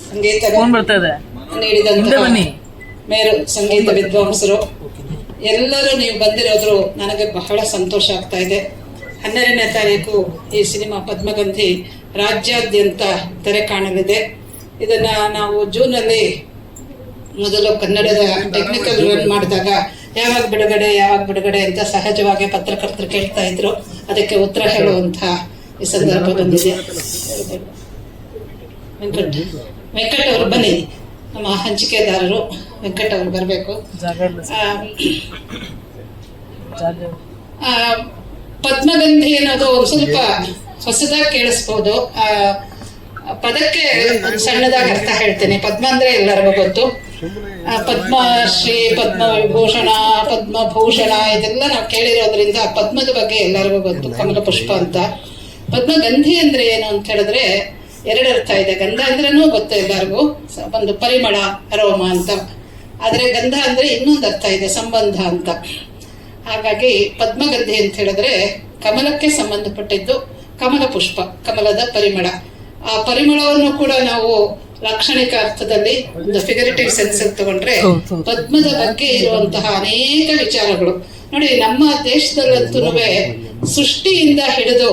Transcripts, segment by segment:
ಸಂಗೀತ ನೀಡಿದಂತಹ ಮೇರು ಸಂಗೀತ ವಿದ್ವಾಂಸರು ಎಲ್ಲರೂ ನೀವು ಬಂದಿರೋದ್ರು ನನಗೆ ಬಹಳ ಸಂತೋಷ ಆಗ್ತಾ ಇದೆ. 12ನೇ ತಾರೀಕು ಈ ಸಿನಿಮಾ ಪದ್ಮಗಂಧಿ ರಾಜ್ಯಾದ್ಯಂತ ತೆರೆ ಕಾಣಲಿದೆ. ಇದನ್ನ ನಾವು ಜೂನಲ್ಲಿ ಮೊದಲು ಕನ್ನಡದ ಟೆಕ್ನಿಕಲ್ ರನ್ ಮಾಡಿದಾಗ ಯಾವಾಗ ಬಿಡುಗಡೆ ಅಂತ ಸಹಜವಾಗಿ ಪತ್ರಕರ್ತರು ಕೇಳ್ತಾ ಇದ್ರು. ಅದಕ್ಕೆ ಉತ್ತರ ಹೇಳುವಂತ ಈ ಸಂದರ್ಭ ಬಂದಿದೆ. ವೆಂಕಟ್ ಅವರು ಬನ್ನಿ, ನಮ್ಮ ಹಂಚಿಕೆದಾರರು ವೆಂಕಟ್ ಅವರು ಬರಬೇಕು. ಪದ್ಮಗಂಧಿ ಅನ್ನೋದು ಒಂದು ಸ್ವಲ್ಪ ಹೊಸದಾಗಿ ಕೇಳಿಸ್ಬೋದು. ಪದಕ್ಕೆ ಒಂದು ಸಣ್ಣದಾಗಿ ಅರ್ಥ ಹೇಳ್ತೇನೆ. ಪದ್ಮ ಅಂದ್ರೆ ಎಲ್ಲರಿಗೂ ಗೊತ್ತು. ಪದ್ಮಶ್ರೀ, ಪದ್ಮವಿಭೂಷಣ, ಪದ್ಮಭೂಷಣ ಇದೆಲ್ಲ ನಾವು ಕೇಳಿರೋದ್ರಿಂದ ಪದ್ಮದ ಬಗ್ಗೆ ಎಲ್ಲರಿಗೂ ಗೊತ್ತು, ಕಮಲ ಪುಷ್ಪ ಅಂತ. ಪದ್ಮಗಂಧಿ ಅಂದ್ರೆ ಏನು ಅಂತ ಹೇಳಿದ್ರೆ ಎರಡು ಅರ್ಥ ಇದೆ. ಗಂಧ ಅಂದ್ರೂ ಗೊತ್ತು ಎಲ್ಲರಿಗೂ, ಒಂದು ಪರಿಮಳ, ಅರೋಮ ಅಂತ. ಆದ್ರೆ ಗಂಧ ಅಂದ್ರೆ ಇನ್ನೊಂದು ಅರ್ಥ ಇದೆ, ಸಂಬಂಧ ಅಂತ. ಹಾಗಾಗಿ ಪದ್ಮಗಂಧಿ ಅಂತ ಹೇಳಿದ್ರೆ ಕಮಲಕ್ಕೆ ಸಂಬಂಧಪಟ್ಟಿದ್ದು. ಕಮಲ ಪುಷ್ಪ, ಕಮಲದ ಪರಿಮಳ. ಆ ಪರಿಮಳವನ್ನು ಕೂಡ ನಾವು ಲಾಕ್ಷಣಿಕ ಅರ್ಥದಲ್ಲಿ, ಒಂದು ಫಿಗರೇಟಿವ್ ಸೆನ್ಸ್ ಅಲ್ಲಿ ತಗೊಂಡ್ರೆ ಪದ್ಮದ ಬಗ್ಗೆ ಇರುವಂತಹ ಅನೇಕ ವಿಚಾರಗಳು ನೋಡಿ. ನಮ್ಮ ದೇಶದಲ್ಲಂತೂ ಸೃಷ್ಟಿಯಿಂದ ಹಿಡಿದು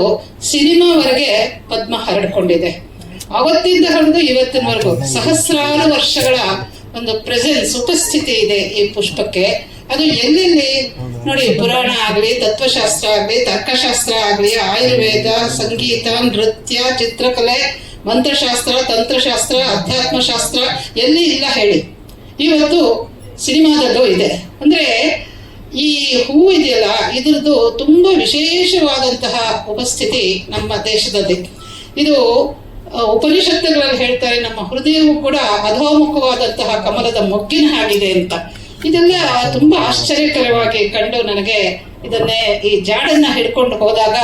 ಸಿನಿಮಾವರೆಗೆ ಪದ್ಮ ಹರಡ್ಕೊಂಡಿದೆ. ಅವತ್ತಿಂದ ಹಿಡಿದು ಇವತ್ತಿನವರೆಗೂ ಸಹಸ್ರಾರು ವರ್ಷಗಳ ಒಂದು ಪ್ರೆಸೆನ್ಸ್, ಉಪಸ್ಥಿತಿ ಇದೆ ಈ ಪುಷ್ಪಕ್ಕೆ. ಅದು ಎಲ್ಲೆಲ್ಲಿ ನೋಡಿ, ಪುರಾಣ ಆಗ್ಲಿ, ತತ್ವಶಾಸ್ತ್ರ ಆಗ್ಲಿ, ತರ್ಕಶಾಸ್ತ್ರ ಆಗ್ಲಿ, ಆಯುರ್ವೇದ, ಸಂಗೀತ, ನೃತ್ಯ, ಚಿತ್ರಕಲೆ, ಮಂತ್ರಶಾಸ್ತ್ರ, ತಂತ್ರಶಾಸ್ತ್ರ, ಅಧ್ಯಾತ್ಮಶಾಸ್ತ್ರ ಎಲ್ಲಿ ಇಲ್ಲ ಹೇಳಿ. ಇವತ್ತು ಸಿನಿಮಾದಲ್ಲೂ ಇದೆ. ಅಂದ್ರೆ ಈ ಹೂ ಇದೆಯಲ್ಲ, ಇದ್ರದ್ದು ತುಂಬಾ ವಿಶೇಷವಾದಂತಹ ಉಪಸ್ಥಿತಿ ನಮ್ಮ ದೇಶದಲ್ಲಿ. ಇದು ಉಪನಿಷತ್ತುಗಳಲ್ಲಿ ಹೇಳ್ತಾರೆ, ನಮ್ಮ ಹೃದಯವು ಕೂಡ ಅಧೋಮುಖವಾದಂತಹ ಕಮಲದ ಮೊಗ್ಗಿನ ಹಾಗಿದೆ ಅಂತ. ಇದೆಲ್ಲ ತುಂಬಾ ಆಶ್ಚರ್ಯಕರವಾಗಿ ಕಂಡು ನನಗೆ ಇದನ್ನೇ ಈ ಜಾಡನ್ನ ಹಿಡ್ಕೊಂಡು ಹೋದಾಗ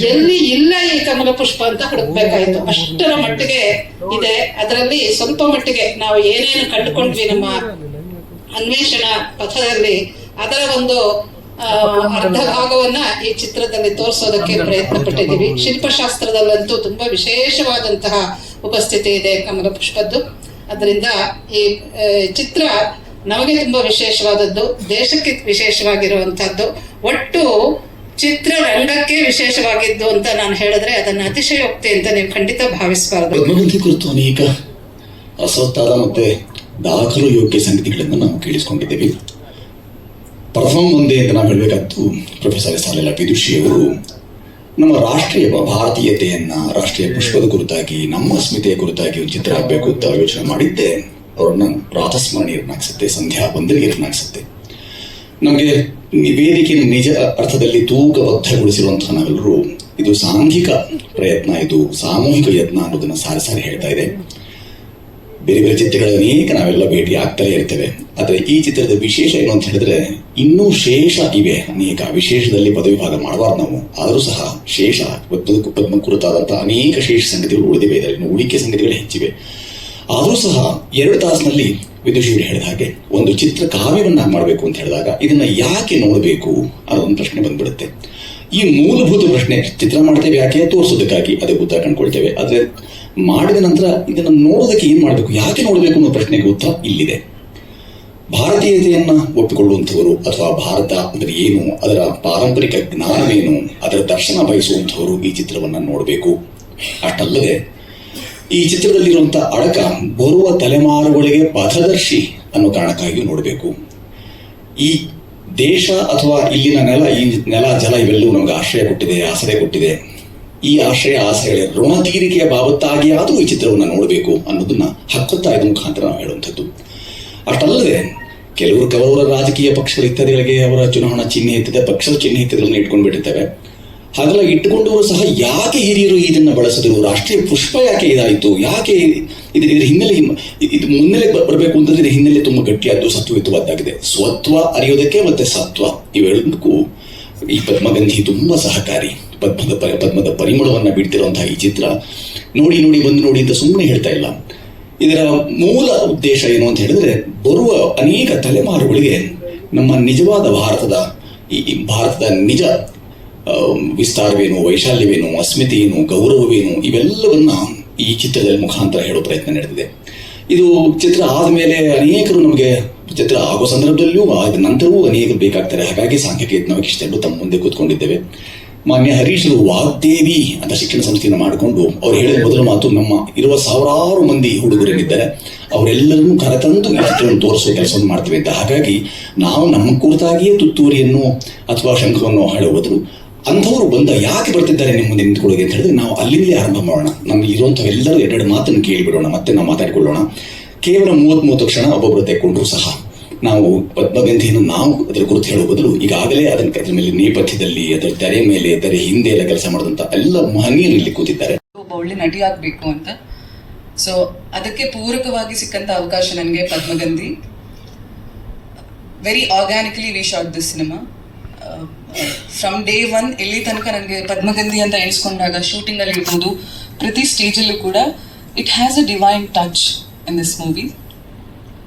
ಎಲ್ಲಿ ಇಲ್ಲ ಈ ಕಮಲ ಪುಷ್ಪ ಅಂತ ಹುಡುಕ್ಬೇಕಾಯ್ತು. ಅಷ್ಟರ ಮಟ್ಟಿಗೆ ಇದೆ. ಅದರಲ್ಲಿ ಸ್ವಲ್ಪ ಮಟ್ಟಿಗೆ ನಾವು ಏನೇನು ಕಂಡುಕೊಂಡ್ವಿ ನಮ್ಮ ಅನ್ವೇಷಣಾ ಪಥದಲ್ಲಿ, ಅದರ ಒಂದು ಅರ್ಧ ಭಾಗವನ್ನ ಈ ಚಿತ್ರದಲ್ಲಿ ತೋರಿಸೋದಕ್ಕೆ ಪ್ರಯತ್ನ ಪಟ್ಟಿದ್ದೀವಿ. ಶಿಲ್ಪಶಾಸ್ತ್ರದಲ್ಲಂತೂ ತುಂಬಾ ವಿಶೇಷವಾದಂತಹ ಉಪಸ್ಥಿತಿ ಇದೆ ಕಮಲ ಪುಷ್ಪದ್ದು. ಅದರಿಂದ ಈ ಚಿತ್ರ ನಮಗೆ ತುಂಬಾ ವಿಶೇಷವಾದದ್ದು, ದೇಶಕ್ಕೆ ವಿಶೇಷವಾಗಿರುವಂತಹದ್ದು, ಒಟ್ಟು ಚಿತ್ರರಂಗಕ್ಕೆ ವಿಶೇಷವಾಗಿದ್ದು ಅಂತ ನಾನು ಹೇಳಿದ್ರೆ ಅದನ್ನ ಅತಿಶಯೋಕ್ತಿ ಅಂತ ನೀವು ಖಂಡಿತ ಭಾವಿಸಬಾರದು. ಪದ್ಮಗಂಧಿ ಕುರಿತು ಅನೇಕ ಅಸತ್ತಾದ ಮತ್ತೆ ದಾಖಲು ಯೋಗ್ಯ ಸಂಗತಿಗಳನ್ನು ನಾವು ಕೇಳಿಸಿಕೊಂಡಿದ್ದೇವೆ. ಪ್ರಥಮ ಒಂದೇ ಅಂತ ನಾವು ಹೇಳಬೇಕಾದ್ದು, ಪ್ರೊಫೆಸರ್ SR ವಿದುಷಿ ಅವರು ನಮ್ಮ ರಾಷ್ಟ್ರೀಯ ಭಾರತೀಯತೆಯನ್ನ, ರಾಷ್ಟ್ರೀಯ ಪುಷ್ಪದ ಕುರಿತಾಗಿ, ನಮ್ಮ ಅಸ್ಮಿತೆಯ ಕುರಿತಾಗಿ ಒಂದು ಚಿತ್ರ ಆಗಬೇಕು ಅಂತ ಯೋಚನೆ ಮಾಡಿದ್ದೆ. ಅವ್ರನ್ನ ಪ್ರಾತಸ್ಮರಣೀಯರನ್ನಾಗಿಸುತ್ತೆ, ಸಂಧ್ಯಾ ವಂದನೀಯರನ್ನಾಗಿಸುತ್ತೆ. ನಮಗೆ ವೇದಿಕೆಯನ್ನು ನಿಜ ಅರ್ಥದಲ್ಲಿ ತೂಕಬದ್ಧಗೊಳಿಸಿರುವಂತಹ ನಾವೆಲ್ಲರೂ ಇದು ಸಾಂಘಿಕ ಪ್ರಯತ್ನ, ಇದು ಸಾಮೂಹಿಕ ಯತ್ನ ಅನ್ನೋದನ್ನ ಸಾರಿ ಸಾರಿ ಹೇಳ್ತಾ ಇದೆ. ಬೇರೆ ಬೇರೆ ಚಿತ್ರಗಳ ಅನೇಕ ನಾವೆಲ್ಲ ಭೇಟಿ ಆಗ್ತಲೇ ಇರ್ತೇವೆ. ಆದರೆ ಈ ಚಿತ್ರದ ವಿಶೇಷ ಏನು ಅಂತ ಹೇಳಿದ್ರೆ, ಇನ್ನೂ ಶೇಷ ಇವೆ ಅನೇಕ. ವಿಶೇಷದಲ್ಲಿ ಪದವಿ ಭಾಗ ಮಾಡಬಾರ್ದು ನಾವು, ಆದರೂ ಸಹ ಶೇಷ ಪದ್ಮ ಕುರಿತಾದಂತಹ ಅನೇಕ ಶೇಷ ಸಂಗತಿಗಳು ಉಳಿದಿವೆ. ಇದರಲ್ಲಿ ಉಳಿಕೆ ಸಂಗತಿಗಳು ಹೆಚ್ಚಿವೆ. ಆದರೂ ಸಹ 2 ತಾಸಿನಲ್ಲಿ ವಿದುಷಿಯವರು ಹೇಳಿದ ಹಾಗೆ ಒಂದು ಚಿತ್ರ ಕಾವ್ಯವನ್ನ ಮಾಡಬೇಕು ಅಂತ ಹೇಳಿದಾಗ ಇದನ್ನ ಯಾಕೆ ನೋಡಬೇಕು ಅನ್ನೋ ಒಂದು ಪ್ರಶ್ನೆ ಬಂದ್ಬಿಡುತ್ತೆ. ಈ ಮೂಲಭೂತ ಪ್ರಶ್ನೆ, ಚಿತ್ರ ಮಾಡ್ತೇವೆ ಯಾಕೆ, ತೋರಿಸೋದಕ್ಕಾಗಿ, ಅದಕ್ಕೆ ಉತ್ತರ ಕಂಡುಕೊಳ್ತೇವೆ. ಆದ್ರೆ ಮಾಡಿದ ನಂತರ ಇದನ್ನು ನೋಡೋದಕ್ಕೆ ಏನ್ ಮಾಡಬೇಕು, ಯಾಕೆ ನೋಡಬೇಕು ಅನ್ನೋ ಪ್ರಶ್ನೆಗೆ ಉತ್ತರ ಇಲ್ಲಿದೆ. ಭಾರತೀಯತೆಯನ್ನ ಒಪ್ಪಿಕೊಳ್ಳುವಂಥವರು ಅಥವಾ ಭಾರತ ಅಂದ್ರೆ ಏನು, ಅದರ ಪಾರಂಪರಿಕ ಜ್ಞಾನವೇನು, ಅದರ ದರ್ಶನ ಬಯಸುವಂಥವರು ಈ ಚಿತ್ರವನ್ನ ನೋಡಬೇಕು. ಅಷ್ಟಲ್ಲದೆ ಈ ಚಿತ್ರದಲ್ಲಿರುವಂತಹ ಅಡಕ ಬರುವ ತಲೆಮಾರುಗಳಿಗೆ ಪಥದರ್ಶಿ ಅನ್ನೋ ಕಾರಣಕ್ಕಾಗಿಯೂ ನೋಡಬೇಕು. ಈ ದೇಶ ಅಥವಾ ಇಲ್ಲಿನ ನೆಲ, ಈ ನೆಲ, ಜಲ ಇವೆಲ್ಲವೂ ನಮಗೆ ಆಶ್ರಯ ಕೊಟ್ಟಿದೆ, ಆಸರೆ ಕೊಟ್ಟಿದೆ. ಈ ಆಶ್ರಯಗಳ ಋಣ ತೀರಿಕೆಯ ಬಾಬತ್ತಾಗಿ ಆದರೂ ಈ ಚಿತ್ರವನ್ನು ನೋಡಬೇಕು ಅನ್ನೋದನ್ನ ಹಕ್ಕೊತ್ತಾಯದ ಮುಖಾಂತರ ನಾವು ಹೇಳುವಂಥದ್ದು. ಅಷ್ಟಲ್ಲದೆ ಕೆಲವರ ರಾಜಕೀಯ ಪಕ್ಷಗಳ ಇತ್ಯಾದಿಗಳಿಗೆ ಅವರ ಚುನಾವಣಾ ಚಿಹ್ನೆ ಎತ್ತಿದೆ, ಪಕ್ಷದ ಚಿಹ್ನೆ ಎತ್ತಿದ್ರನ್ನು ಇಟ್ಕೊಂಡು ಬಿಟ್ಟಿರ್ತೇವೆ. ಹಾಗೆಲ್ಲ ಇಟ್ಟುಕೊಂಡವರು ಸಹ ಯಾಕೆ ಹಿರಿಯರು ಇದನ್ನ ಬಳಸಿದ್ರು, ರಾಷ್ಟ್ರೀಯ ಪುಷ್ಪ ಯಾಕೆ ಇದಾಯಿತು, ಯಾಕೆ ಇದ್ರ ಹಿನ್ನೆಲೆ, ಇದು ಮುನ್ನೆಲೆ ಬರಬೇಕು ಅಂತಂದ್ರೆ ಇದ್ರ ಹಿನ್ನೆಲೆ ತುಂಬಾ ಗಟ್ಟಿಯಾದ್ದು, ಸತ್ವಯುತವಾದ್ದಾಗಿದೆ. ಸ್ವತ್ವ ಅರಿಯೋದಕ್ಕೆ ಮತ್ತೆ ಸತ್ವ ಇವೆಲ್ಲಕ್ಕೂ ಈ ಪದ್ಮಗಂಧಿ ತುಂಬಾ ಸಹಕಾರಿ. ಪದ್ಮದ ಪರಿಮಳವನ್ನ ಬಿಡ್ತಿರುವಂತಹ ಈ ಚಿತ್ರ ನೋಡಿ ಅಂತ ಸುಮ್ಮನೆ ಹೇಳ್ತಾ ಇಲ್ಲ. ಇದರ ಮೂಲ ಉದ್ದೇಶ ಏನು ಅಂತ ಹೇಳಿದ್ರೆ, ಬರುವ ಅನೇಕ ತಲೆಮಾರುಗಳಿಗೆ ನಮ್ಮ ನಿಜವಾದ ಭಾರತದ ನಿಜ ವಿಸ್ತಾರವೇನು, ವೈಶಾಲ್ಯವೇನು, ಅಸ್ಮಿತೆ ಏನು, ಗೌರವವೇನು, ಇವೆಲ್ಲವನ್ನ ಈ ಚಿತ್ರದಲ್ಲಿ ಮುಖಾಂತರ ಹೇಳೋ ಪ್ರಯತ್ನ ನಡೆದಿದೆ. ಇದು ಚಿತ್ರ ಆದಮೇಲೆ ಅನೇಕರು ನಮಗೆ ಚಿತ್ರ ಆಗೋ ಸಂದರ್ಭದಲ್ಲೂ ಆದ ನಂತರವೂ ಅನೇಕರು ಬೇಕಾಗ್ತಾರೆ. ಹಾಗಾಗಿ ಸಾಂಖ್ಯಿಕ ಯತ್ನವಾಗಿ ಇಷ್ಟೆಲ್ಲೂ ತಮ್ಮ ಮುಂದೆ ಕೂತ್ಕೊಂಡಿದ್ದೇವೆ. ಮಾನ್ಯ ಹರೀಶರು ವಾಗ್ದೇವಿ ಅಂತ ಶಿಕ್ಷಣ ಸಂಸ್ಥೆಯನ್ನು ಮಾಡಿಕೊಂಡು ಅವ್ರು ಹೇಳಿದ ಮೊದಲ ಮಾತು, ನಮ್ಮ ಇರುವ ಸಾವಿರಾರು ಮಂದಿ ಹುಡುಗರೇನಿದ್ದಾರೆ ಅವರೆಲ್ಲರನ್ನೂ ಕರೆತಂದು ಈ ಚಿತ್ರವನ್ನು ತೋರಿಸುವ ಕೆಲಸವನ್ನು ಮಾಡ್ತೀವಿ ಅಂತ. ಹಾಗಾಗಿ ನಾವು ನಮ್ಮ ಕುರಿತಾಗಿಯೇ ತುತ್ತೂರಿಯನ್ನು ಅಥವಾ ಶಂಖವನ್ನು ಹೇಳುವುದ್ರು ಅಂಥವ್ರು ಬಂದ ಯಾಕೆ ಬರ್ತಿದ್ದಾರೆ ನಿಮ್ಮ ಮುಂದೆ ನಿಂತ್ಕೊಳ್ಳೋದು ಅಂತ ಹೇಳಿದ್ರೆ ನಾವು ಅಲ್ಲಿಂದಲೇ ಆರಂಭ ಮಾಡೋಣ. ನಮ್ಗೆ ಇರುವಂಥವೆಲ್ಲರೂ ಎರಡೆರಡು ಮಾತನ್ನು ಕೇಳಿಬಿಡೋಣ, ಮತ್ತೆ ನಾವು ಮಾತಾಡಿಕೊಳ್ಳೋಣ. ಕೇವಲ 30 ಕ್ಷಣ ಒಬ್ಬೊಬ್ಬರು ತೆಕ್ಕೊಂಡ್ರು ಸಹ ನಾವು ಪದ್ಮಗಂಧಿಯನ್ನು ನಾವು ಅದರ ಕುರಿತು ಹೇಳುವ ಬದಲು ಈಗಾಗಲೇ ಅದರ ಮೇಲೆ ನೇಪಥ್ಯದಲ್ಲಿ ಅದರ ತೆರೆ ಮೇಲೆ ತೆರೆ ಹಿಂದೆ ಎಲ್ಲ ಕೆಲಸ ಮಾಡಿದಂಥ ಎಲ್ಲ ಮಹನೀಯರು ಇಲ್ಲಿ ಕೂತಿದ್ದಾರೆ. ಒಬ್ಬ ಒಳ್ಳೆ ನಟಿ ಆಗಬೇಕು ಅಂತ. ಸೊ ಅದಕ್ಕೆ ಪೂರಕವಾಗಿ ಸಿಕ್ಕಂತ ಅವಕಾಶ ನನಗೆ Padmagandhi. Very organically we shot this cinema. From day 1 ಇಲ್ಲಿ ತನಕ ನನಗೆ ಪದ್ಮಗಂಧಿ ಅಂತ ಎಣಿಸ್ಕೊಂಡಾಗ ಶೂಟಿಂಗ್ ಅಲ್ಲಿ ಇರ್ಬೋದು, ಪ್ರತಿ ಸ್ಟೇಜಲ್ಲೂ ಕೂಡ it has a divine touch in this movie.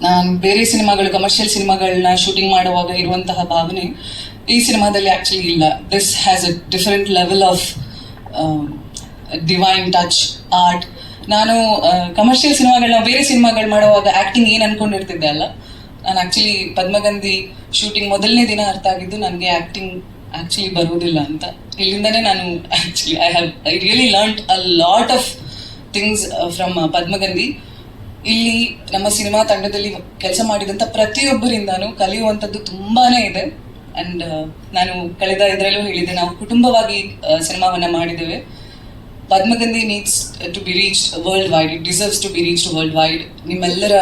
ನಾನು ಬೇರೆ ಸಿನಿಮಾಗಳು, ಕಮರ್ಷಿಯಲ್ ಸಿನಿಮಾಗಳನ್ನ ಶೂಟಿಂಗ್ ಮಾಡುವಾಗ ಇರುವಂತಹ ಭಾವನೆ ಈ ಸಿನಿಮಾದಲ್ಲಿ ಆಕ್ಚುಲಿ ಇಲ್ಲ. This has a different level of divine touch, art. ನಾನು ಕಮರ್ಷಿಯಲ್ ಸಿನಿಮಾಗಳನ್ನ, ಬೇರೆ ಸಿನಿಮಾಗಳು ಮಾಡುವಾಗ ಆಕ್ಟಿಂಗ್ ಏನು ಅನ್ಕೊಂಡಿರ್ತಿದ್ದೆ ಅಲ್ಲ, ನಾನು ಆಕ್ಚುಲಿ ಪದ್ಮಗಂಧಿ ಶೂಟಿಂಗ್ ಮೊದಲನೇ ದಿನ ಅರ್ಥ ಆಗಿದ್ದು ನನಗೆ ಆಕ್ಟಿಂಗ್ ಆಕ್ಚುಲಿ ಬರೋದಿಲ್ಲ ಅಂತ. ಇಲ್ಲಿಂದನೇ ನಾನು actually I really learned a lot of things from Padmagandhi. ಇಲ್ಲಿ ನಮ್ಮ ಸಿನಿಮಾ ತಂಡದಲ್ಲಿ ಕೆಲಸ ಮಾಡಿದಂಥ ಪ್ರತಿಯೊಬ್ಬರಿಂದಾನು ಕಲಿಯುವಂಥದ್ದು ತುಂಬಾನೇ ಇದೆ. ಅಂಡ್ ನಾನು ಕಳೆದ ಇದರಲ್ಲೂ ಹೇಳಿದ್ದೆ, ನಾವು ಕುಟುಂಬವಾಗಿ ಸಿನಿಮಾವನ್ನ ಮಾಡಿದ್ದೇವೆ. Padmagandhi needs to be reached worldwide, it deserves to be reached worldwide. ನಿಮ್ಮೆಲ್ಲರ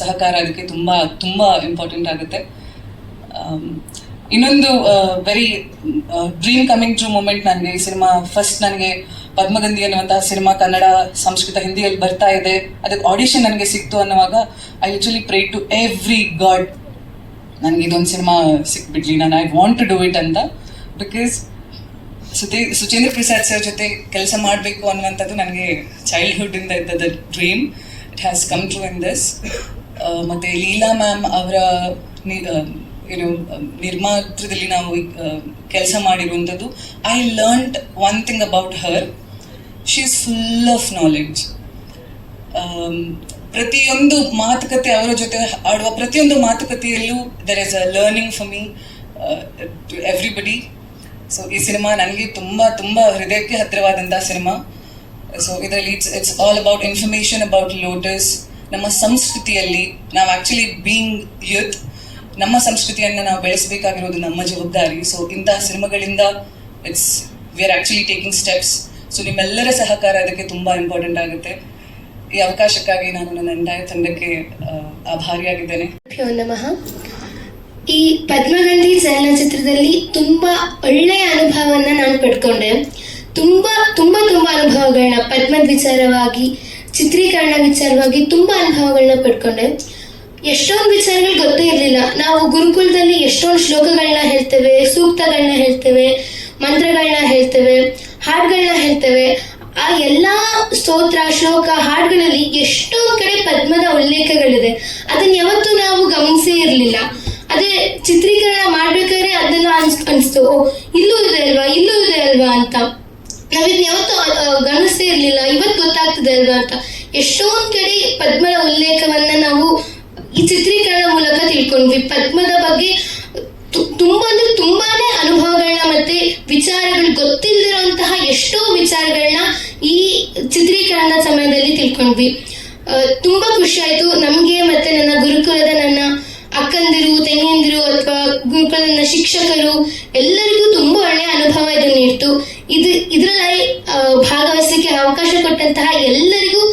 ಸಹಕಾರ ಅದಕ್ಕೆ ತುಂಬಾ ತುಂಬಾ ಇಂಪಾರ್ಟೆಂಟ್ ಆಗುತ್ತೆ. ಇನ್ನೊಂದು very dream coming true moment ನನಗೆ ಈ ಸಿನಿಮಾ. ಫಸ್ಟ್ ನನಗೆ ಪದ್ಮಗಂಧಿ ಅನ್ನುವಂತಹ ಸಿನಿಮಾ ಕನ್ನಡ, ಸಂಸ್ಕೃತ, ಹಿಂದಿಯಲ್ಲಿ ಬರ್ತಾ ಇದೆ, ಅದಕ್ಕೆ ಆಡಿಷನ್ ನನಗೆ ಸಿಕ್ತು ಅನ್ನುವಾಗ I literally pray to every god, ನನಗೆ ಇದೊಂದು ಸಿನಿಮಾ ಸಿಕ್ಬಿಡ್ಲಿ, ನಾನು I want to do it ಅಂತ. ಬಿಕಾಸ್ ಸುಚೇಂದ್ರ ಪ್ರಸಾದ್ ಸರ್ ಜೊತೆ ಕೆಲಸ ಮಾಡಬೇಕು ಅನ್ನುವಂಥದ್ದು ನನಗೆ ಚೈಲ್ಡ್ಹುಡ್ ಇಂದ ಇದ್ದದ dream. It has come true in this. ಮತ್ತೆ ಲೀಲಾ ಮ್ಯಾಮ್ ಅವರ ನಿರ್ಮಾತ್ರದಲ್ಲಿ ನಾವು ಕೆಲಸ ಮಾಡಿರುವಂಥದ್ದು. I learned one thing about her, she is full of knowledge. ಪ್ರತಿಯೊಂದು ಮಾತುಕತೆ, ಅವರ ಜೊತೆ ಆಡುವ ಪ್ರತಿಯೊಂದು ಮಾತುಕತೆಯಲ್ಲೂ there is a learning for me, to everybody. So ಈ ಸಿನಿಮಾ ನನಗೆ ತುಂಬ ತುಂಬ ಹೃದಯಕ್ಕೆ ಹತ್ತಿರವಾದಂಥ ಸಿನಿಮಾ. ಸೊ ಇದರಲ್ಲಿ it's all about information about lotus. ನಮ್ಮ ಸಂಸ್ಕೃತಿಯಲ್ಲಿ ನಾವು ಆ್ಯಕ್ಚುಲಿ ಬೀಯಿಂಗ್ ಯೂತ್, ನಮ್ಮ ಸಂಸ್ಕೃತಿಯನ್ನು ನಾವು ಬೆಳೆಸಬೇಕಾಗಿರೋದು ನಮ್ಮ ಜವಾಬ್ದಾರಿ. ಸೊ ಇಂತಹ ಸಿನಿಮಾಗಳಿಂದ we are actually taking steps. So ನಿಮ್ಮೆಲ್ಲರ ಸಹಕಾರ ಅದಕ್ಕೆ ತುಂಬ ಇಂಪಾರ್ಟೆಂಟ್ ಆಗುತ್ತೆ. ಈ ಅವಕಾಶಕ್ಕಾಗಿ ನಾನು ನನ್ನ ಎಂಟೈರ್ ತಂಡಕ್ಕೆ ಆಭಾರಿಯಾಗಿದ್ದೇನೆ. ನಮಃ. ಈ ಪದ್ಮಗಂಧಿ ಚಲನಚಿತ್ರದಲ್ಲಿ ತುಂಬ ಒಳ್ಳೆಯ ಅನುಭವವನ್ನು ನಾನು ಪಡ್ಕೊಂಡೆ. ತುಂಬ ತುಂಬ ತುಂಬ ಅನುಭವಗಳನ್ನ, ಪದ್ಮದ ವಿಚಾರವಾಗಿ, ಚಿತ್ರೀಕರಣ ವಿಚಾರವಾಗಿ ತುಂಬ ಅನುಭವಗಳನ್ನ ಪಡ್ಕೊಂಡೆ. ಎಷ್ಟೊಂದು ವಿಚಾರಗಳು ಗೊತ್ತೇ ಇರಲಿಲ್ಲ. ನಾವು ಗುರುಕುಲದಲ್ಲಿ ಎಷ್ಟೊಂದು ಶ್ಲೋಕಗಳನ್ನ ಹೇಳ್ತೇವೆ, ಸೂಕ್ತಗಳನ್ನ ಹೇಳ್ತೇವೆ, ಮಂತ್ರಗಳನ್ನ ಹೇಳ್ತೇವೆ, ಹಾಡುಗಳನ್ನ ಹೇಳ್ತೇವೆ. ಆ ಎಲ್ಲ ಸ್ತೋತ್ರ, ಶ್ಲೋಕ, ಹಾಡುಗಳಲ್ಲಿ ಎಷ್ಟೊಂದು ಕಡೆ ಪದ್ಮದ ಉಲ್ಲೇಖಗಳಿದೆ. ಅದನ್ನ ಯಾವತ್ತೂ ನಾವು ಗಮನಿಸೇ ಇರಲಿಲ್ಲ. ಅದೇ ಚಿತ್ರೀಕರಣ ಮಾಡ್ಬೇಕಾದ್ರೆ ಅದೆಲ್ಲ ಅನಿಸ್ತು, ಇಲ್ಲೂ ಇದೆ ಅಲ್ವಾ, ಇಲ್ಲೂ ಇದೆ ಅಲ್ವಾ ಅಂತ. ನಾವಿದ್ನ ಯಾವತ್ತೂ ಗಮನಿಸೇ ಇರಲಿಲ್ಲ, ಇವತ್ತು ಗೊತ್ತಾಗ್ತದೆ ಅಲ್ವಾ ಅಂತ. ಎಷ್ಟೊಂದು ಕಡೆ ಪದ್ಮದ ಉಲ್ಲೇಖವನ್ನ ನಾವು ಈ ಚಿತ್ರೀಕರಣ ಮೂಲಕ ತಿಳ್ಕೊಂಡ್ವಿ. ಪದ್ಮದ ಬಗ್ಗೆ ತುಂಬಾ ಅಂದ್ರೆ ತುಂಬಾನೇ ಅನುಭವಗಳನ್ನ ಮತ್ತೆ ವಿಚಾರಗಳು, ಗೊತ್ತಿಲ್ಲದಿರುವಂತಹ ಎಷ್ಟೋ ವಿಚಾರಗಳನ್ನ ಈ ಚಿತ್ರೀಕರಣ ಸಮಯದಲ್ಲಿ ತಿಳ್ಕೊಂಡ್ವಿ. ತುಂಬಾ ಖುಷಿ ಆಯ್ತು ನಮ್ಗೆ. ಮತ್ತೆ ನನ್ನ ಗುರುಕುಲದ ನನ್ನ ಅಕ್ಕಂದಿರು, ತಂಗಿಯಂದಿರು ಅಥವಾ ಗುರುಕುಲದ ಶಿಕ್ಷಕರು ಎಲ್ಲರಿಗೂ ತುಂಬಾ ಒಳ್ಳೆಯ ಅನುಭವ ಇದು ನೀಡ್ತು. ಇದರಲ್ಲಿ ಭಾಗವಹಿಸಲಿಕ್ಕೆ ಅವಕಾಶ ಕೊಟ್ಟಂತಹ ಎಲ್ಲರಿಗೂ